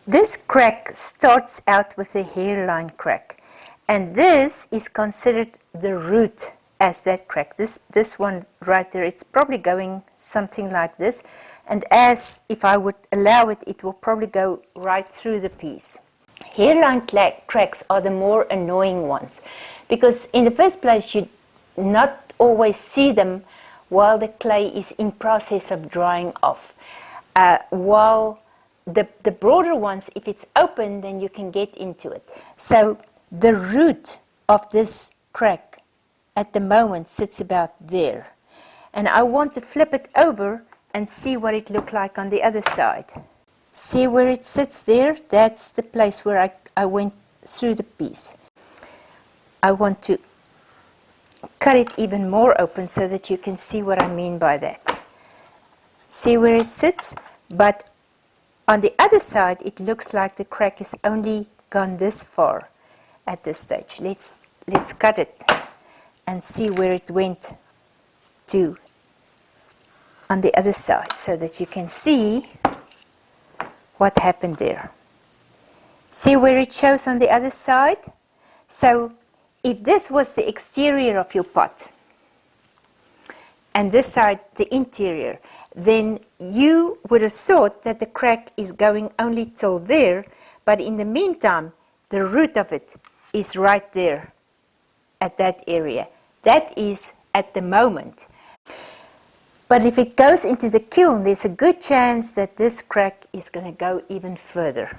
This crack starts out with a hairline crack, and this is considered the root as that crack. This one right there, it's probably going something like this, and as if I would allow it, it will probably go right through the piece. Hairline cracks are the more annoying ones, because in the first place you not always see them while the clay is in process of drying off. While the broader ones, if it's open, then you can get into it. So the root of this crack at the moment sits about there. And I want to flip it over and see what it looked like on the other side. See where it sits there? That's the place where I went through the piece. I want to cut it even more open so that you can see what I mean by that. See where it sits? But on the other side, it looks like the crack is only gone this far at this stage. Let's cut it and see where it went to on the other side so that you can see what happened there. See where it shows on the other side? So if this was the exterior of your pot and this side the interior, then you would have thought that the crack is going only till there, but in the meantime the root of it is right there at that area. That is at the moment. But if it goes into the kiln, there's a good chance that this crack is going to go even further.